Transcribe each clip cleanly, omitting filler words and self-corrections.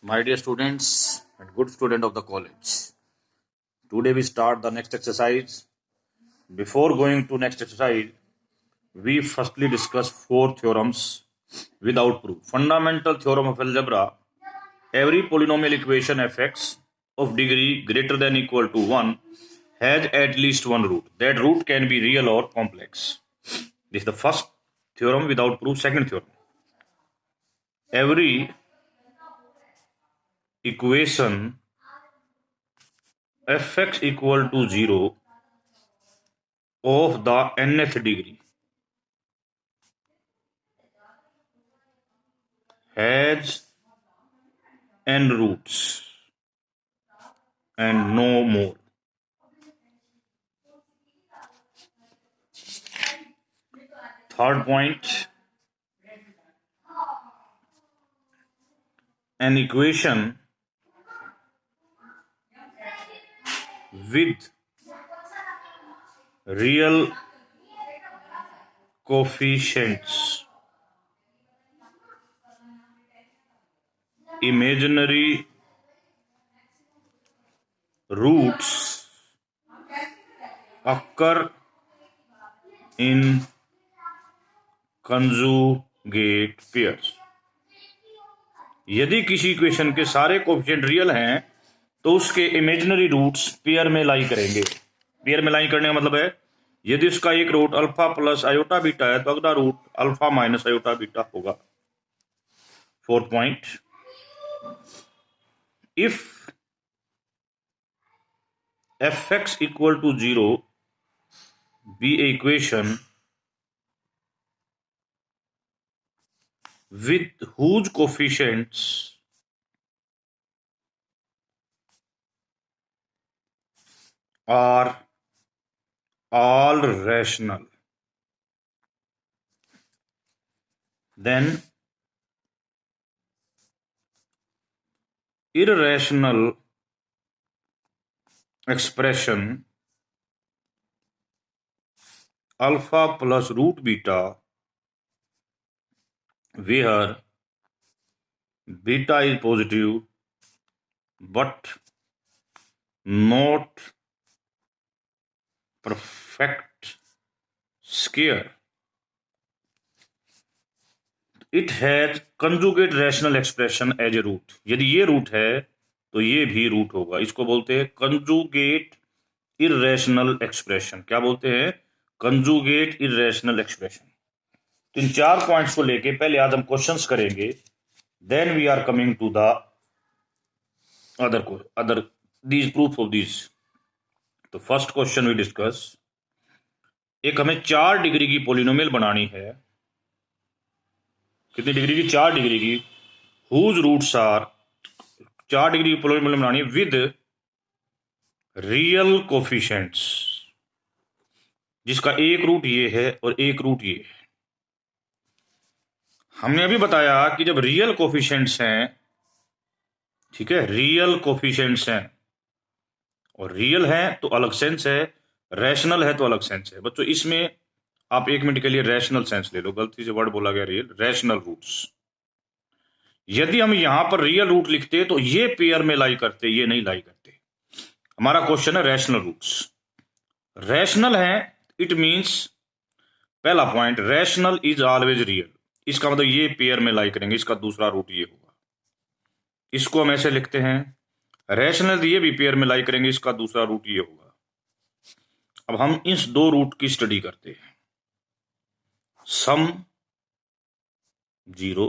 My dear students and good student of the college, today we start the next exercise. Before going to next exercise, we firstly discuss four theorems without proof. Fundamental theorem of algebra: every polynomial equation fx of degree greater than equal to 1 has at least one root. That root can be real or complex. This is the first theorem without proof. Second theorem: every equation fx equal to 0 of the nth degree has n roots and no more. Third point: an equation with real coefficients, imaginary roots occur in conjugate pairs. यदि किसी equation के सारे coefficient real हैं तो उसके imaginary roots pair में लाई करेंगे. Pair में लाई करने का मतलब है यदि उसका एक root alpha plus iota beta है तो अगला root alpha minus iota beta होगा. Fourth point: if fx equal to 0 be a equation with whose coefficients are all rational, then irrational expression alpha plus root beta, where beta is positive but not perfect square, it has conjugate rational expression as a root. यदि ये root है तो ये भी root होगा. इसको बोलते हैं कंजुगेट इर्रेशनल एक्सप्रेशन. क्या बोलते हैं? Conjugate irrational expression. तो इन चार पॉइंट्स को लेके पहले आज हम क्वेश्चंस करेंगे, then we are coming to the other these proof of these. तो फर्स्ट क्वेश्चन वी डिस्कस, एक हमें 4 डिग्री की पॉलिनोमियल बनानी है. कितनी डिग्री की? 4 डिग्री की. हुज रूट्स आर, 4 डिग्री की पॉलिनोमियल बनानी है विद रियल कोफिशिएंट्स, जिसका एक रूट ये है और एक रूट ये है. हमने अभी बताया कि जब रियल कोफिशिएंट्स हैं, ठीक है, रियल कोफिशिएंट्स हैं और रियल है तो अलग सेंस है, रैशनल है तो अलग सेंस है. बच्चों इसमें आप 1 मिनट के लिए रैशनल सेंस ले लो. गलती से वर्ड बोला गया रियल. रैशनल रूट्स, यदि हम यहां पर रियल रूट लिखते तो ये पेयर में लाई करते, ये नहीं लाई करते. हमारा क्वेश्चन है रैशनल रूट्स. रैशनल है इट मींस, पहला point, rational is always real. इसका मतलब ये पेयर में लाई करेंगे, इसका दूसरा रूट ये होगा. इसको हम ऐसे लिखते हैं, रैशनल ये भी पेयर में लाई करेंगे, इसका दूसरा रूट ये होगा. अब हम इस दो रूट की स्टडी करते हैं. सम 0,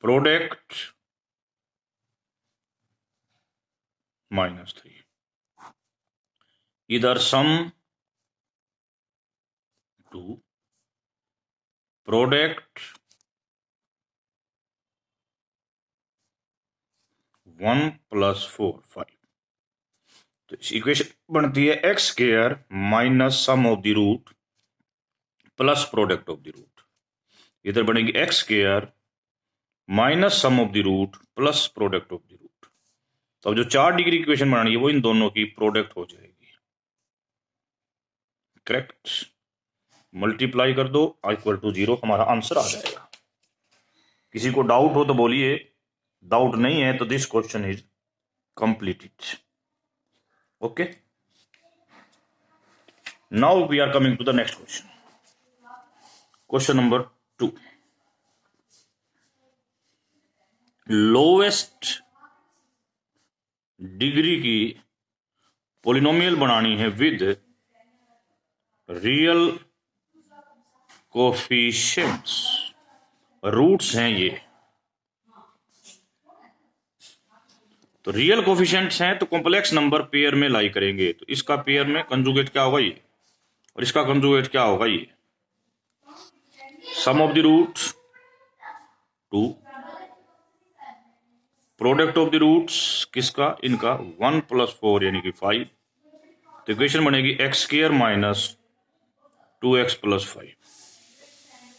प्रोडक्ट -3. इधर सम 2, प्रोडक्ट 1 + 4 5. तो इस इक्वेशन बनती है X square minus sum of the root plus product of the root. इधर बनेगी x square minus sum of the root plus product of the root. तो अब जो 4 डिग्री इक्वेशन बनानी है वो इन दोनों की प्रोडक्ट हो जाएगी. करेक्ट. मल्टीप्लाई कर दो, इक्वल टू 0, हमारा आंसर आ जाएगा. किसी को डाउट हो तो बोलिए. डाउट नहीं है तो this question is completed. Okay, now we are coming to the next question. Question number 2, lowest degree की पॉलिनोमियल बनानी है विद रियल कोफिशिएंट्स, रूट्स हैं ये। तो रियल कोफिशिएंट्स हैं तो कॉम्प्लेक्स नंबर पेयर में लाई करेंगे, तो इसका पेयर में कंजुगेट क्या होगा ये, और इसका कंजुगेट क्या होगा ये। Sum of the roots 2, product of the roots किसका, इनका 1 + 4 यानी कि 5। तो इक्वेशन बनेगी x² - 2x + 5।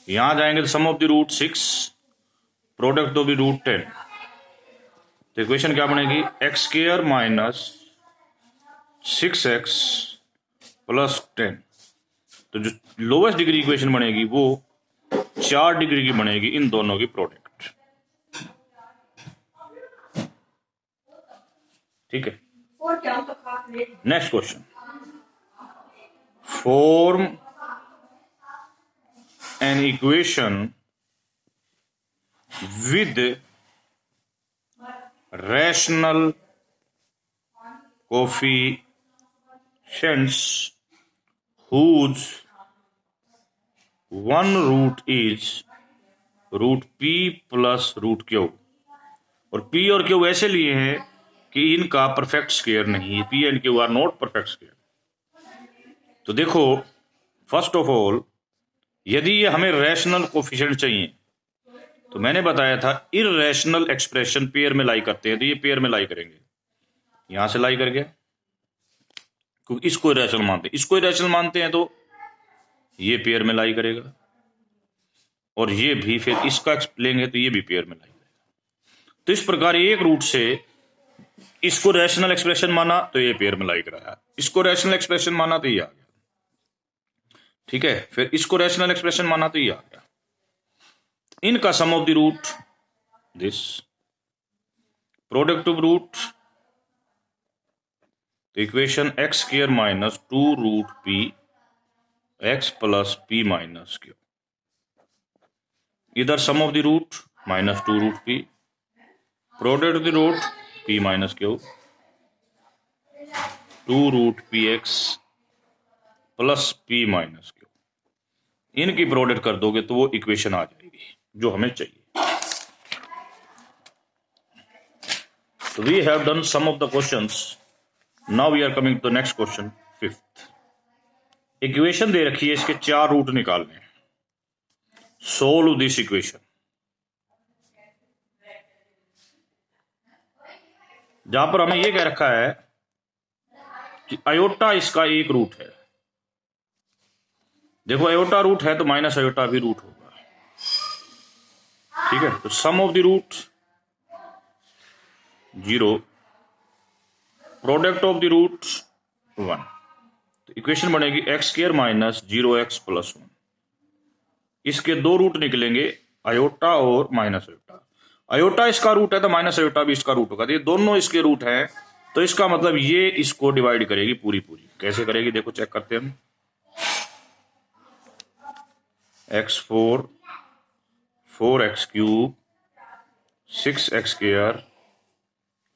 यहां जाएंगे तो sum of the root 6, product of the root 10। तो इक्वेशन क्या बनेगी x² - 6x + 10। तो जो लोवेस्ट डिग्री इक्वेशन बनेगी वो 4 डिग्री की बनेगी, इन दोनों की प्रोडक्ट। ठीक है, next question, form an equation with rational coefficients whose one root is root p + root q। और p और q ऐसे लिए हैं कि इनका परफेक्ट स्क्वायर नहीं है, p and q are not perfect square. तो देखो, फर्स्ट ऑफ ऑल यदि ये हमें रैशनल कोफिशिएंट चाहिए तो मैंने बताया था इररेशनल एक्सप्रेशन पेयर में लाई करते हैं, तो ये पेयर में लाई करेंगे, यहां से लाई कर गया क्योंकि इसको इरेशनल मानते हैं, इसको इरेशनल मानते हैं तो ये पेयर में लाई करेगा, और ये भी फिर इसका लेंगे तो ये भी पेयर में लाई करेगा। तो इस प्रकार एक रूट से इसको रैशनल एक्सप्रेशन माना तो ये पेयर में लाई कराया, इसको रैशनल एक्सप्रेशन माना तो ये आ गया। ठीक है, फिर इसको रैशनल एक्सप्रेशन माना तो ये आ गया। इनका sum of the root this, product of root, equation x² - 2 root p x + p - q। इधर sum of the root -2 root p, product of the root p - q, 2 root px + p - q। इनकी product कर दोगे तो वो equation आ जाएगी जो हमें चाहिए। तो we have done some of the questions, now we are coming to next question 5th। Equation दे रखी है, इसके 4 रूट निकालने हैं, सोल्व दिस इक्वेशन। जहां पर हमें यह कह रखा है कि अयोटा इसका एक रूट है। देखो अयोटा रूट है तो माइनस अयोटा भी रूट होगा। ठीक है, तो sum of the root 0, product of the root 1। तो इक्वेशन बनेगी x² - 0x + 1। इसके 2 रूट निकलेंगे, अयोटा और माइनस अयोटा। अयोटा इसका रूट है तो माइनस अयोटा भी इसका रूट होगा, तो ये दोनों इसके रूट हैं, तो इसका मतलब ये इसको डिवाइड करेगी पूरी पूरी। कैसे करेगी देखो, चेक करते हैं हम। x4 4x³ 6x²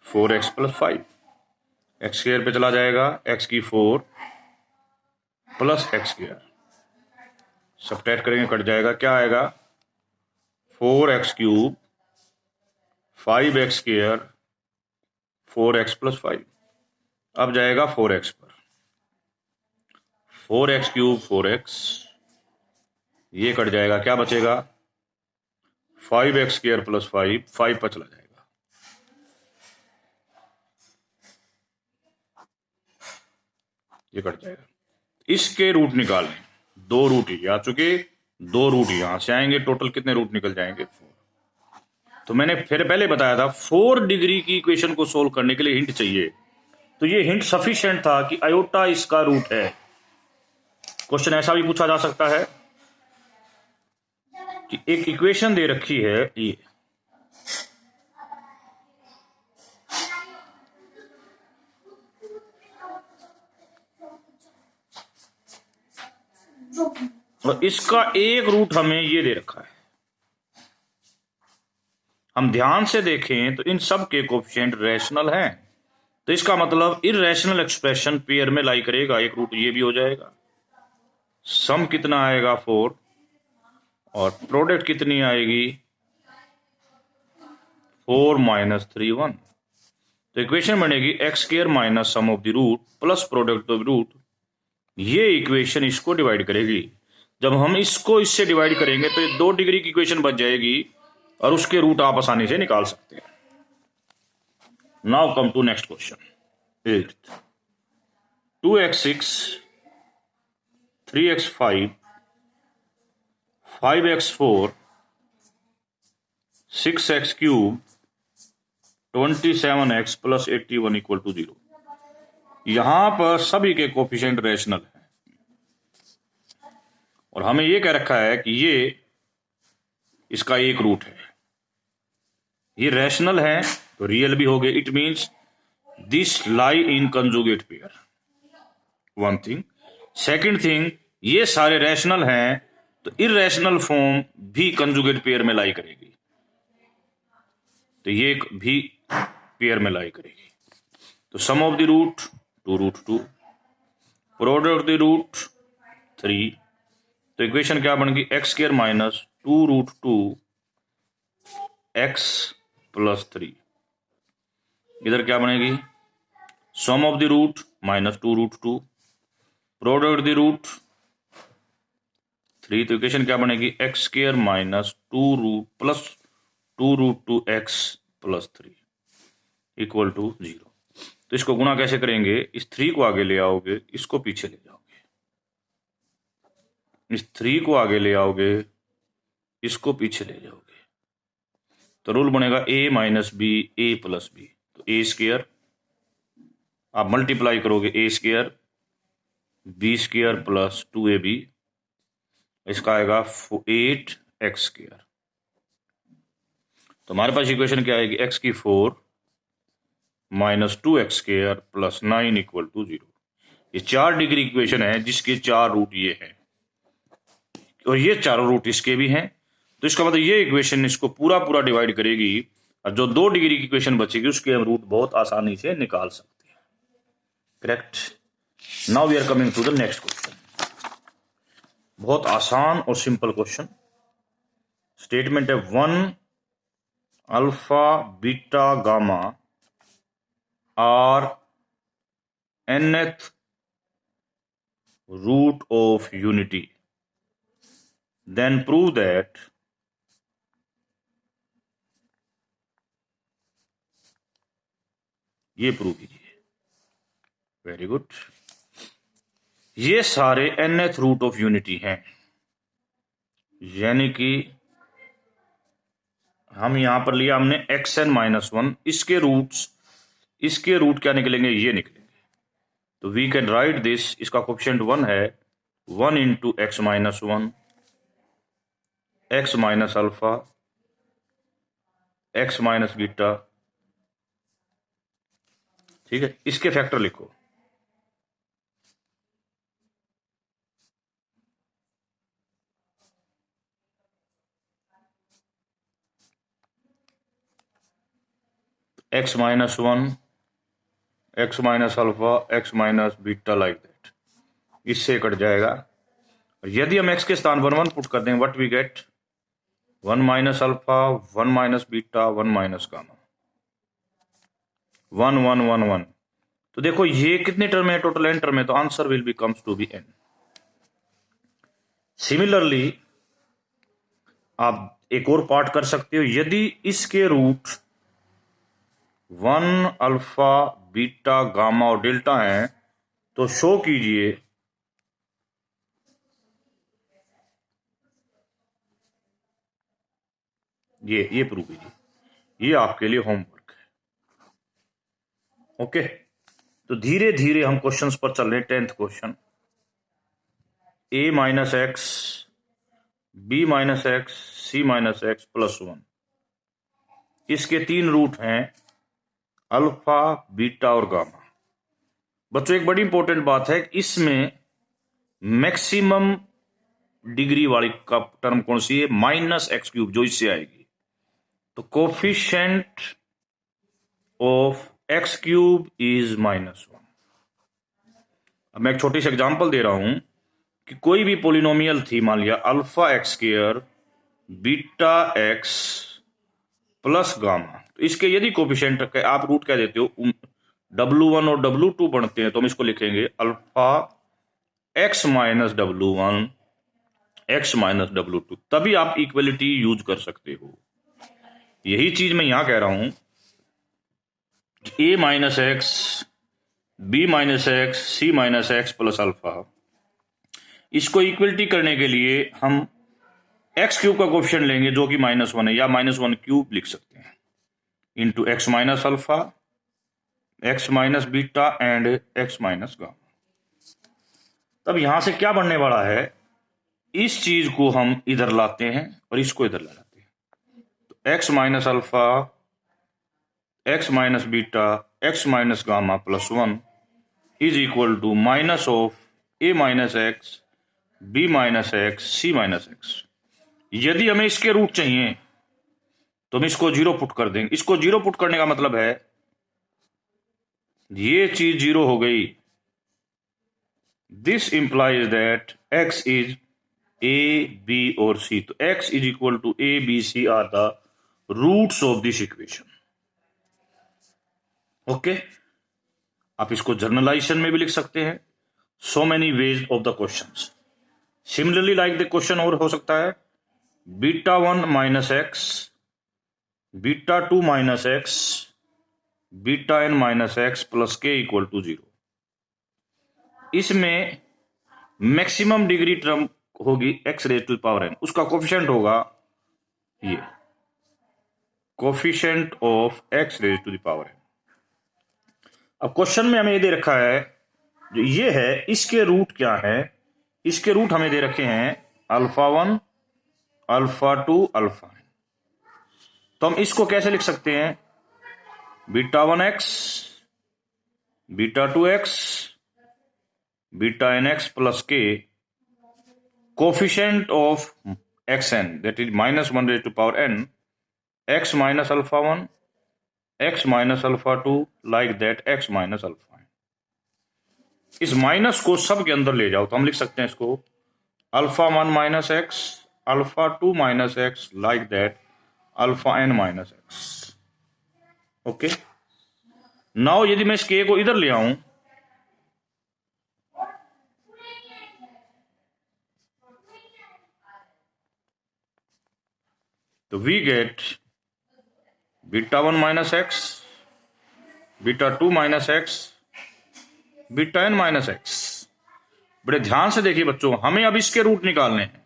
4x + 5। x² पे चला जाएगा, x⁴ प्लस x², सबट्रैक्ट करेंगे कट जाएगा, क्या आएगा 4x³ 5x² 4x + 5। अब जाएगा 4x पर, 4x³ 4x, ये कट जाएगा, क्या बचेगा 5x² + 5, 5 पर चला जाएगा, ये कट जाएगा। इसके रूट निकालने, 2 रूट ही आ चुके, 2 रूट यहां से आएंगे, टोटल कितने रूट निकल जाएंगे 4। तो मैंने फिर पहले बताया था 4 डिग्री की इक्वेशन को सोल्व करने के लिए हिंट चाहिए, तो ये हिंट सफिशिएंट था कि अयोटा इसका रूट है। क्वेश्चन ऐसा भी पूछा जा सकता है कि एक इक्वेशन दे रखी है ये, और इसका एक रूट हमें ये दे रखा है। हम ध्यान से देखें तो इन सब के कोफिशिएंट रैशनल हैं, तो इसका मतलब इररेशनल एक्सप्रेशन पेयर में लाई करेगा, एक रूट ये भी हो जाएगा। सम कितना आएगा 4 और प्रोडक्ट कितनी आएगी 4 माइनस 3 1। तो इक्वेशन बनेगी x square minus sum of the root plus product of root. ये इक्वेशन इसको डिवाइड करेगी। जब हम इसको इससे डिवाइड करेंगे तो ये 2 डिग्री की इक्वेशन बच जाएगी और उसके रूट आप आसानी से निकाल सकते हैं। Now come to next question 8th 2x6 3x5 5x4 6x cube 27x plus 81 equal to 0। यहां पर सभी के कोफिशिएंट रैशनल है और हमें यह कह रखा है कि ये इसका एक रूट है। ये रैशनल है तो रियल भी हो गए। It means this lie in conjugate pair, one thing. Second thing, ये सारे रैशनल हैं तो इररेशनल फॉर्म भी कंजुगेट पेयर में लाई करेगी, तो ये भी पेयर में लाई करेगी। तो sum of the root 2√2, product the root 3। तो इक्वेशन क्या बन गई x square minus 2√2 x plus 3। इधर क्या बनेगी sum of the root minus 2√2 product the root 3। तो इक्वेशन क्या बनेगी x square minus 2√2 x plus 3 equal to 0। तो इसको गुणा कैसे करेंगे, इस 3 को आगे ले आओगे, इसको पीछे ले जाओगे, इस 3 को आगे ले आओगे, इसको पीछे ले जाओगे, तो रूल बनेगा a minus b a plus b. तो ए स्क्वायर आप मल्टीप्लाई करोगे a square b square plus 2ab, इसका आएगा 8x स्क्वायर। तो हमारे पास इक्वेशन क्या आएगी x की 4 minus 2x square plus 9 equal to 0। ये 4 डिग्री इक्वेशन है जिसके 4 रूट ये हैं और ये चारों रूट इसके भी हैं। तो इसका मतलब ये इक्वेशन इसको पूरा पूरा डिवाइड करेगी और जो 2 डिग्री की इक्वेशन बचेगी उसके हम रूट बहुत आसानी से निकाल सकते हैं। Correct. Now we are coming to the next question. बहुत आसान और सिंपल क्वेश्चन। स्टेटमेंट है 1 alpha beta gamma are nth root of unity, then prove that ये प्रूव कीजिए। Very good. ये सारे nth रूट ऑफ यूनिटी हैं, यानी कि हम यहां पर लिया हमने xn-1, इसके रूट क्या निकलेंगे, ये निकलेंगे। तो वी कैन राइट दिस, इसका कोफिशिएंट 1 है, 1 into x-1 x minus alpha x minus beta. ठीक है, इसके फैक्टर लिखो। x-1 x minus alpha x minus beta like that, इससे कट जाएगा। यदि हम x के स्थान 1 1 पुट कर दें, what we get 1 minus alpha 1 minus beta 1 minus gamma 1 1 1 1। तो देखो ये कितने टर्म है, टोटल n टर्म है, तो answer will be comes to be n। Similarly आप एक और पार्ट कर सकते हो। यदि इसके रूट 1 अल्फा बीटा गामा और डेल्टा हैं तो शो कीजिए ये प्रूव कीजिए। ये आपके लिए होमवर्क है। ओके, तो धीरे धीरे हम क्वेश्चंस पर चल रहे हैं। 10th question, a minus X B minus X C minus x plus 1, इसके 3 रूट हैं अल्फा बीटा और गामा। बच्चों एक बड़ी इंपॉर्टेंट बात है, इसमें मैक्सिमम डिग्री वाली का टर्म कौन सी है? माइनस एक्स क्यूब, जो इससे आएगी। तो coefficient of x cube is -1। अब मैं एक छोटी सी एग्जांपल दे रहा हूं कि कोई भी पोलिनोमियल थी, मान लिया alpha x square beta x plus gamma. तो इसके यदि कोफिशिएंट आप रूट क्या देते हो, W1 और W2 बनते हैं, तो हम इसको लिखेंगे alpha X minus W1 x minus W2, तभी आप इक्वलिटी यूज कर सकते हो। यही चीज मैं यहां कह रहा हूं कि a minus x, b minus x, c minus x plus alpha, इसको इक्वलिटी करने के लिए हम एक्स क्यूब का कोफिशिएंट लेंगे जो कि -1 है, या -1 क्यूब लिख सकते हैं, into x minus alpha, X minus beta and x minus gamma. तब यहां से क्या बनने वाला है, इस चीज को हम इधर लाते हैं और इसको इधर लाते हैं। तो X minus alpha, X minus beta, X minus gamma plus 1 is equal to minus of A minus X, B minus X, C minus X. यदि हमें इसके रूट चाहिए तो हम इसको 0 पुट कर देंगे। इसको 0 पुट करने का मतलब है ये चीज 0 हो गई। This implies that x is a, b और c। तो x is equal to a, b, c are the roots of this equation. Okay, आप इसको जर्नलाइजेशन में भी लिख सकते हैं। So many ways of the question. Similarly like the question और हो सकता है β1 minus x, β2 minus x, βn minus x plus k equal to 0। इसमें मैक्सिमम डिग्री टर्म होगी x raise to power n, उसका कोफिशिएंट होगा ये coefficient of x raise to the power n। अब क्वेश्चन में हमें ये दे रखा है, जो ये है इसके रूट क्या है, इसके रूट हमें दे रखे हैं α1, α2, α। तो हम इसको कैसे लिख सकते हैं, β1x, β2x, βnx plus k coefficient of xn that is -1 raise to power n, x minus α1, x minus α2 like that x minus α। इस माइनस को सब के अंदर ले जाओ तो हम लिख सकते हैं इसको α1 minus x, α2 minus x like that αn minus x. Okay, now यदि मैं इस k को इधर ले आऊं तो we get β1 minus x, β2 minus x, βn minus x. बड़े ध्यान से देखिए बच्चों, हमें अब इसके रूट निकालने हैं।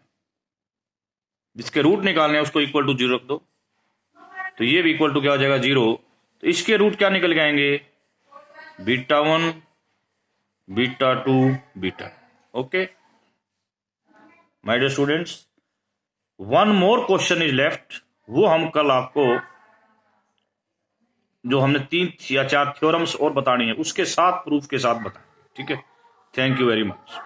जिसके रूट निकालने हैं उसको इक्वल टू 0 रख दो, तो ये भी इक्वल टू क्या हो जाएगा 0। तो इसके रूट क्या निकल के आएंगे, β1, β2, β। Okay my dear students, one more question is left. वो हम कल आपको, जो हमने 3 या 4 थ्योरम्स और बतानी है, उसके साथ प्रूफ के साथ बताएंगे। ठीक है, थैंक यू वेरी मच।